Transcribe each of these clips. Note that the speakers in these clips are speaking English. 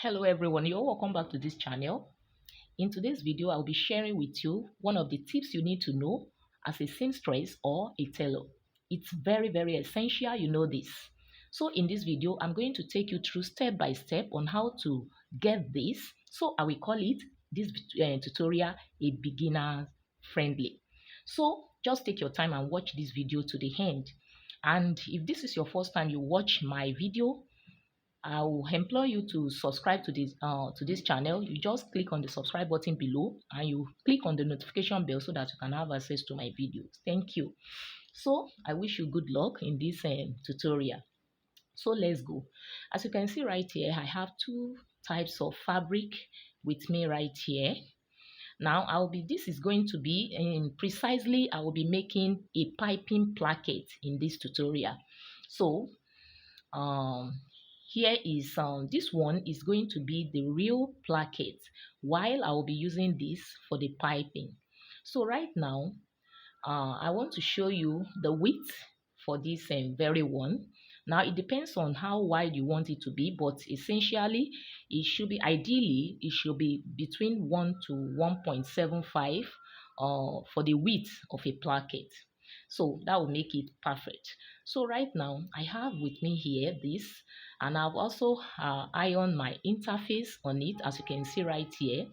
Hello everyone, you're welcome back to this channel. In today's video, I'll be sharing with you one of the tips you need to know as a seamstress or a tailor. It's very essential you know this. So in this video, I'm going to take you through step by step on how to get this. So I will call it this tutorial a beginner friendly. So just take your time and watch this video to the end. And if this is your first time you watch my video, I will implore you to subscribe to this channel. You just click on the subscribe button below and you click on the notification bell so that you can have access to my videos. Thank you. So I wish you good luck in this tutorial. So let's go. As you can see right here, I have two types of fabric with me right here. Now this is going to be precisely I will be making a piping placket in this tutorial. So here is this one is going to be the real placket, while I will be using this for the piping. So right now I want to show you the width for this very one. Now it depends on how wide you want it to be, but essentially it should be ideally it should be between 1 to 1.75 for the width of a placket. So that will make it perfect. So right now I have with me here this, and I've also ironed my interface on it, as you can see right here.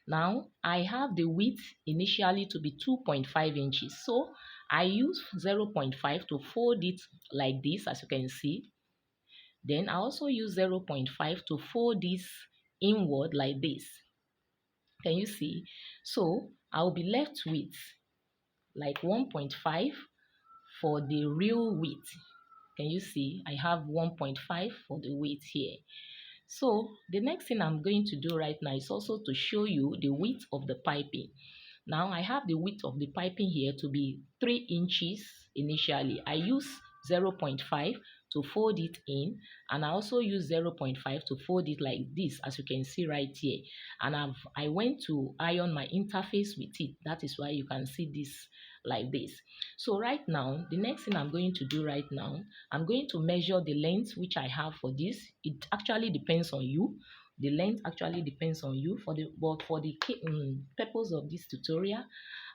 Now I have the width initially to be 2.5 inches, so I use 0.5 to fold it like this, as you can see. Then I also use 0.5 to fold this inward like this. Can you see? So I'll be left with like 1.5 for the real width. Can you see? I have 1.5 for the width here. So the next thing I'm going to do right now is also to show you the width of the piping. Now I have the width of the piping here to be 3 inches initially. I use 0.5 to fold it in, and I also use 0.5 to fold it like this, as you can see right here. And I went to iron my interface with it. That is why you can see this like this. So right now, the next thing I'm going to do right now, I'm going to measure the length which I have for this. It actually depends on you. The length actually depends on you. But for the purpose of this tutorial,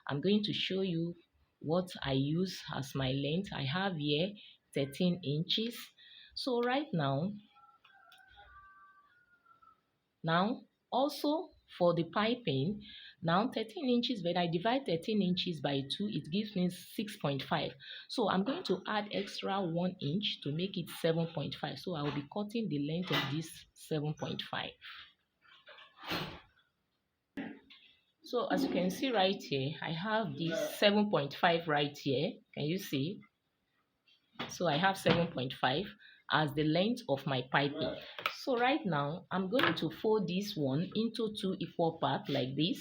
I'm going to show you what I use as my length. I have here 13 inches. So right now also for the piping, now 13 inches, when I divide 13 inches by 2, it gives me 6.5. So I'm going to add extra 1 inch to make it 7.5. So I will be cutting the length of this 7.5. So as you can see right here, I have this 7.5 right here. Can you see? So I have 7.5 as the length of my piping. So right now, I'm going to fold this one into 2 equal parts like this.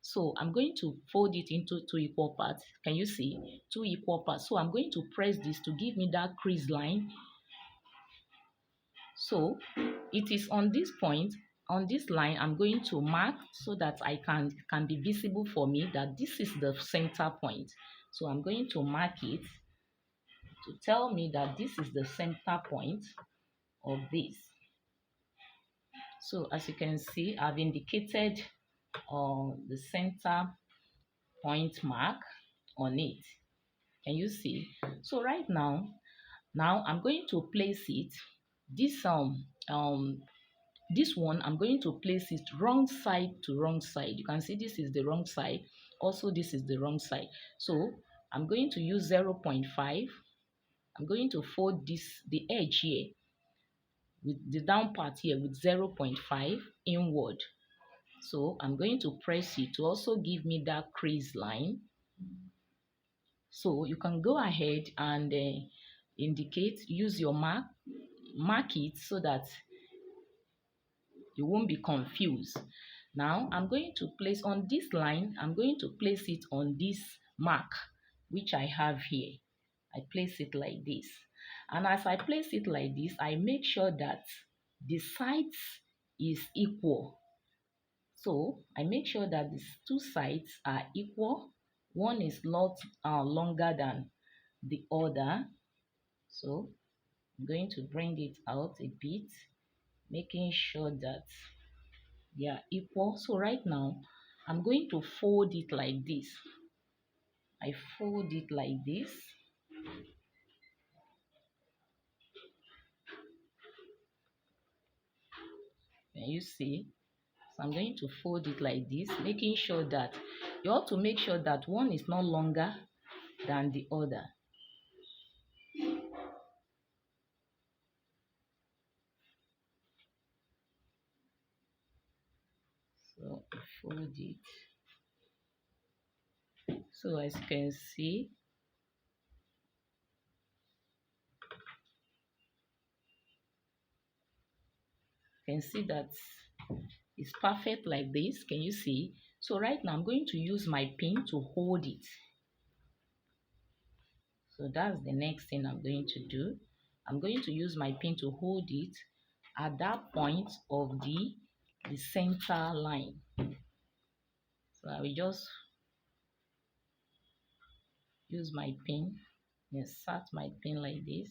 So I'm going to fold it into 2 equal parts. Can you see? 2 equal parts. So I'm going to press this to give me that crease line. So it is on this point, on this line, I'm going to mark so that I can be visible for me that this is the center point. So I'm going to mark it to tell me that this is the center point of this. So as you can see, I've indicated the center point mark on it. Can you see? So right now I'm going to place it this one I'm going to place it wrong side to wrong side. You can see this is the wrong side, also this is the wrong side. So I'm going to use 0.5. I'm going to fold the edge here with the down part here with 0.5 inward. So I'm going to press it to also give me that crease line. So you can go ahead and use your mark it so that you won't be confused. Now I'm going to place on this line, I'm going to place it on this mark which I have here. I place it like this, and as I place it like this, I make sure that the sides is equal. So I make sure that these two sides are equal. One is not longer than the other. So I'm going to bring it out a bit. making sure that they are equal. So right now, I'm going to fold it like this. I fold it like this. Can you see? So I'm going to fold it like this, making sure that you ought to make sure that one is no longer than the other. So fold it. So as you can see that it's perfect like this. Can you see? So right now I'm going to use my pin to hold it. So that's the next thing I'm going to do. I'm going to use my pin to hold it at that point of the center line. So I will just use my pin, insert my pin like this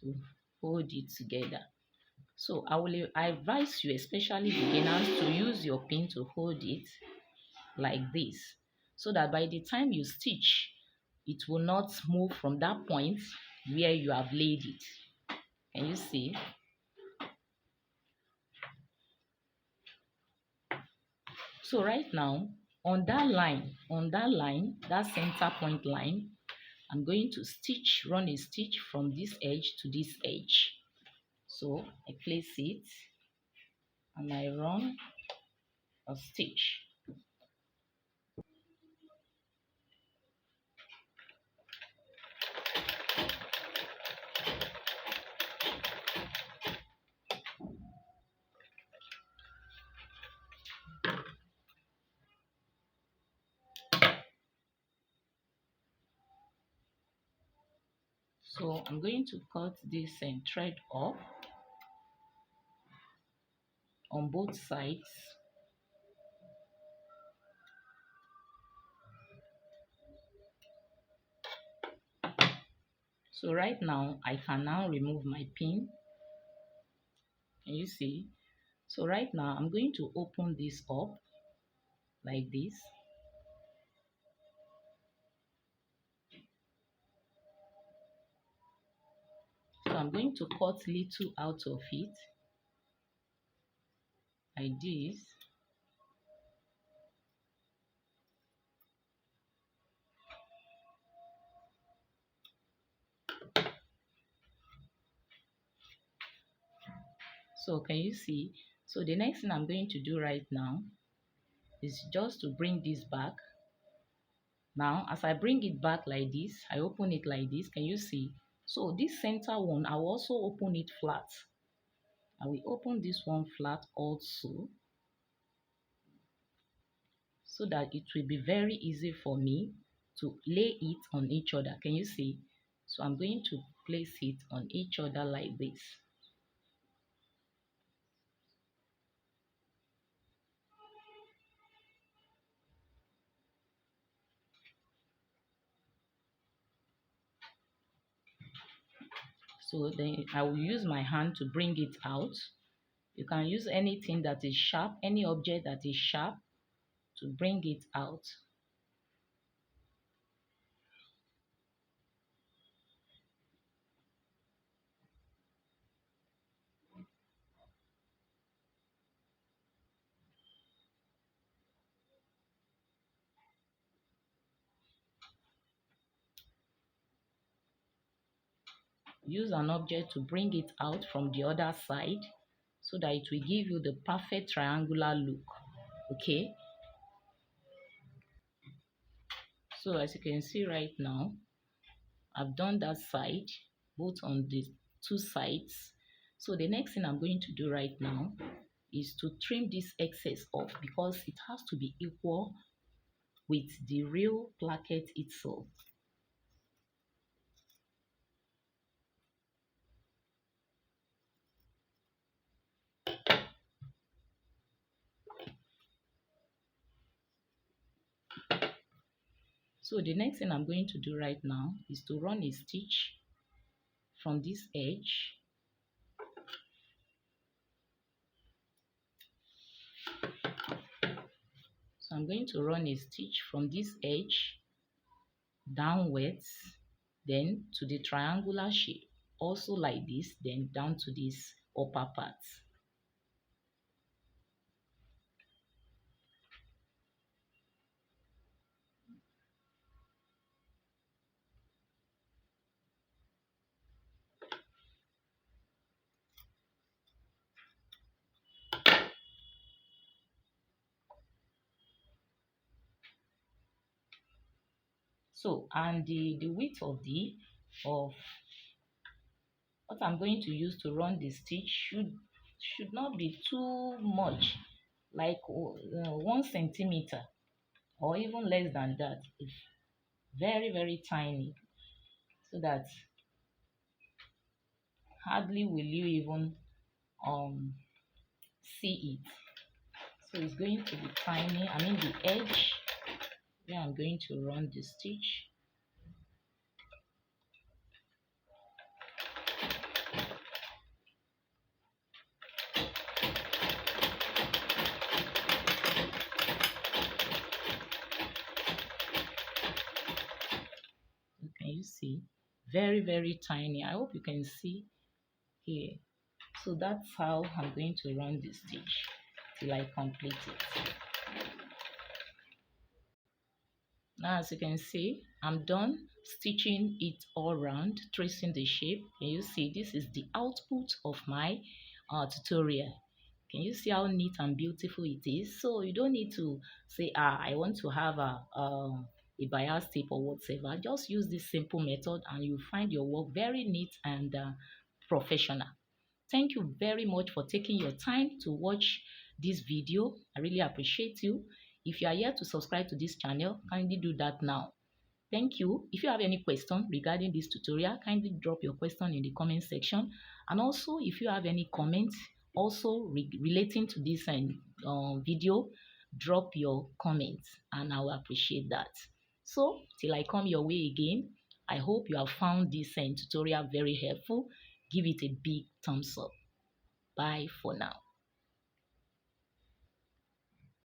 to hold it together. So I advise you, especially beginners, to use your pin to hold it like this, so that by the time you stitch, it will not move from that point where you have laid it. Can you see? So right now, that center point line, I'm going to run a stitch from this edge to this edge. So I place it and I run a stitch. So I'm going to cut this thread off on both sides. So right now, I can now remove my pin. Can you see? So right now, I'm going to open this up like this. So I'm going to cut little out of it like this. So can you see? So the next thing I'm going to do right now is just to bring this back. Now, as I bring it back like this, I open it like this. Can you see? So this center one, I will also open it flat. I will open this one flat also, so that it will be very easy for me to lay it on each other. Can you see? So I'm going to place it on each other like this. So then I will use my hand to bring it out. You can use anything that is sharp, any object that is sharp, to bring it out. Use an object to bring it out from the other side, so that it will give you the perfect triangular look. Okay, so as you can see right now, I've done that side, both on the two sides. So the next thing I'm going to do right now is to trim this excess off, because it has to be equal with the real placket itself. So the next thing I'm going to do right now is to run a stitch from this edge. So I'm going to run a stitch from this edge downwards, then to the triangular shape, also like this, then down to this upper part. So, and the width of what I'm going to use to run the stitch should not be too much, like 1 centimeter or even less than that. It's very tiny, so that hardly will you even um see it. So it's going to be tiny. I mean the edge where I'm going to run the stitch. Can you see? Very tiny. I hope you can see here. So that's how I'm going to run the stitch till I complete it. Now, as you can see, I'm done stitching it all around, tracing the shape. Can you see? This is the output of my tutorial. Can you see how neat and beautiful it is? So you don't need to say, I want to have a bias tape or whatever. Just use this simple method and you find your work very neat and professional. Thank you very much for taking your time to watch this video. I really appreciate you. If you are yet to subscribe to this channel, kindly do that now. Thank you. If you have any question regarding this tutorial, kindly drop your question in the comment section. And also, if you have any comments also relating to this video, drop your comments and I will appreciate that. So, till I come your way again, I hope you have found this tutorial very helpful. Give it a big thumbs up. Bye for now.